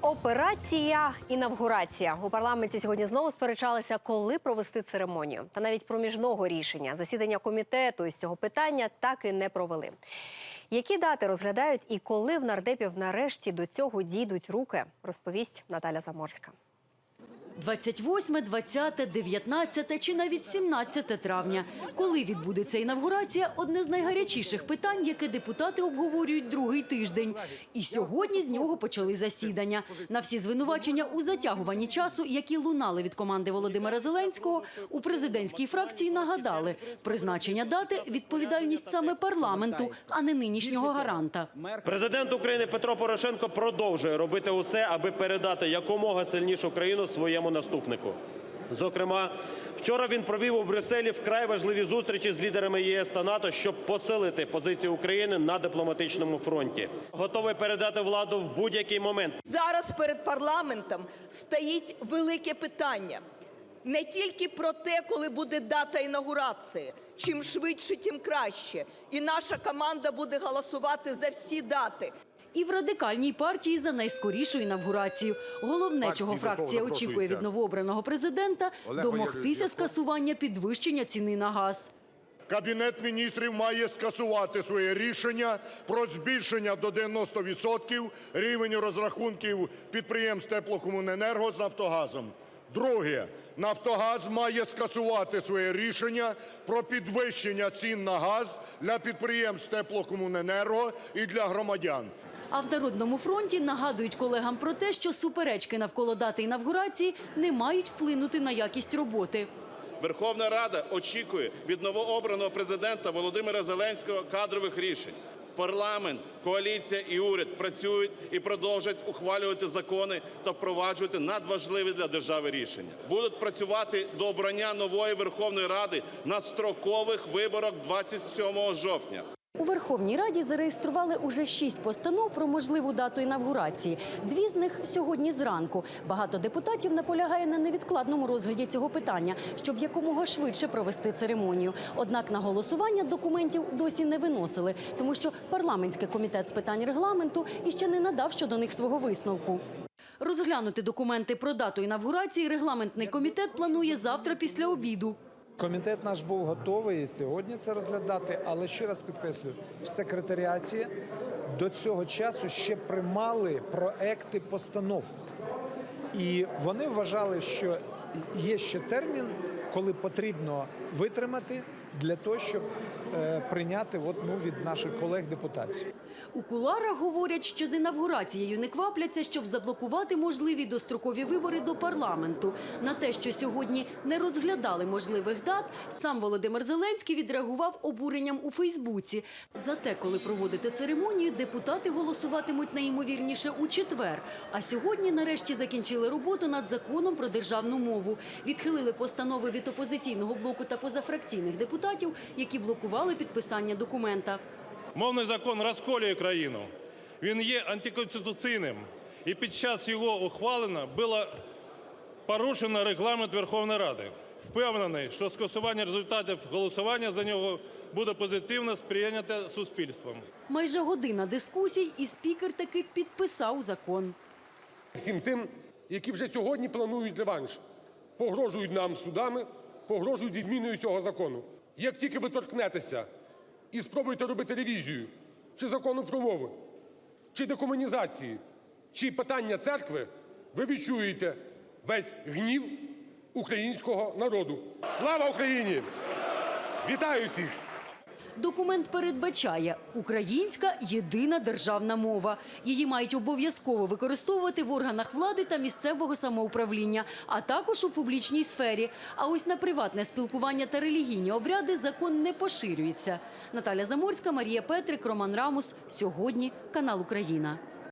Операція «Інавгурація». У парламенті сьогодні знову сперечалися, коли провести церемонію. Та навіть проміжного рішення засідання комітету із цього питання так і не провели. Які дати розглядають і коли в нардепів нарешті до цього дійдуть руки, розповість Наталя Заморська. 28, 20, 19 чи навіть 17 травня. Коли відбудеться інавгурація – одне з найгарячіших питань, яке депутати обговорюють другий тиждень. І сьогодні з нього почали засідання. На всі звинувачення у затягуванні часу, які лунали від команди Володимира Зеленського, у президентській фракції нагадали – призначення дати – відповідальність саме парламенту, а не нинішнього гаранта. Президент України Петро Порошенко продовжує робити усе, аби передати якомога сильнішу країну своєму наступнику. Зокрема, вчора він провів у Брюсселі вкрай важливі зустрічі з лідерами ЄС та НАТО, щоб посилити позицію України на дипломатичному фронті. Готовий передати владу в будь-який момент. Зараз перед парламентом стоїть велике питання. Не тільки про те, коли буде дата інаугурації. Чим швидше, тим краще. І наша команда буде голосувати за всі дати. І в радикальній партії за найскорішу інавгурацію. Головне, чого фракція очікує від новообраного президента – домогтися скасування підвищення ціни на газ. Кабінет міністрів має скасувати своє рішення про збільшення до 90% рівень розрахунків підприємств теплокомуненерго з Нафтогазом. Друге. Нафтогаз має скасувати своє рішення про підвищення цін на газ для підприємств теплокомуненерго і для громадян. А в Народному фронті нагадують колегам про те, що суперечки навколо дати інавгурації не мають вплинути на якість роботи. Верховна Рада очікує від новообраного президента Володимира Зеленського кадрових рішень. Парламент, коаліція і уряд працюють і продовжують ухвалювати закони та впроваджувати надважливі для держави рішення. Будуть працювати до обрання нової Верховної Ради на строкових виборах 27 жовтня. У Верховній Раді зареєстрували уже 6 постанов про можливу дату інавгурації. 2 з них сьогодні зранку. Багато депутатів наполягає на невідкладному розгляді цього питання, щоб якомога швидше провести церемонію. Однак на голосування документів досі не виносили, тому що парламентський комітет з питань регламенту іще не надав щодо них свого висновку. Розглянути документи про дату інавгурації регламентний комітет планує завтра після обіду. Комітет наш був готовий сьогодні це розглядати, але ще раз підкреслюю, в секретаріаті до цього часу ще приймали проекти постанов. І вони вважали, що є ще термін, коли потрібно витримати для того, щоб прийняти від наших колег-депутатів. У кулуарах говорять, що з інавгурацією не квапляться, щоб заблокувати можливі дострокові вибори до парламенту. На те, що сьогодні не розглядали можливих дат, сам Володимир Зеленський відреагував обуренням у Фейсбуці. Зате, коли проводити церемонію, депутати голосуватимуть найімовірніше у четвер. А сьогодні нарешті закінчили роботу над законом про державну мову. Відхилили постанови від опозиційного блоку та позафракційних депутатів, які блокували підписання документа. Мовний закон розколює країну. Він є антиконституційним. І під час його ухвалення було порушено регламент Верховної Ради. Впевнений, що скасування результатів голосування за нього буде позитивно сприйнято суспільством. Майже година дискусій, і спікер таки підписав закон. Всім тим, які вже сьогодні планують реванш, погрожують нам судами, погрожують відміною цього закону. Як тільки ви торкнетеся і спробуєте робити ревізію чи закону про мову, чи декомунізації, чи питання церкви, ви відчуєте весь гнів українського народу. Слава Україні! Вітаю всіх! Документ передбачає – українська єдина державна мова. Її мають обов'язково використовувати в органах влади та місцевого самоуправління, а також у публічній сфері. А ось на приватне спілкування та релігійні обряди закон не поширюється. Наталя Заморська, Марія Петрик, Роман Рамус. Сьогодні канал «Україна».